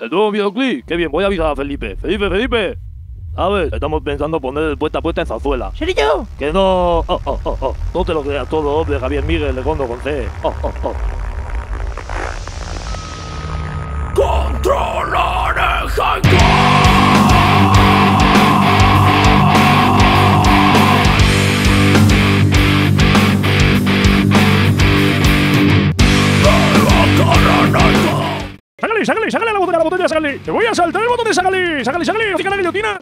¿El nuevo videoclip? Qué bien, voy a avisar a Felipe. Felipe. A ver, estamos pensando poner el puesta a puesta en Zarzuela. ¿Serillo? Que no... No te lo creas todo, de Javier Miguel, de Condo con C. ¡Controlar el ¡Sácale a la botella, sácale! ¡Te voy a saltar el botón de sácale! ¡Sácale, sácale! ¡Sácale la guillotina!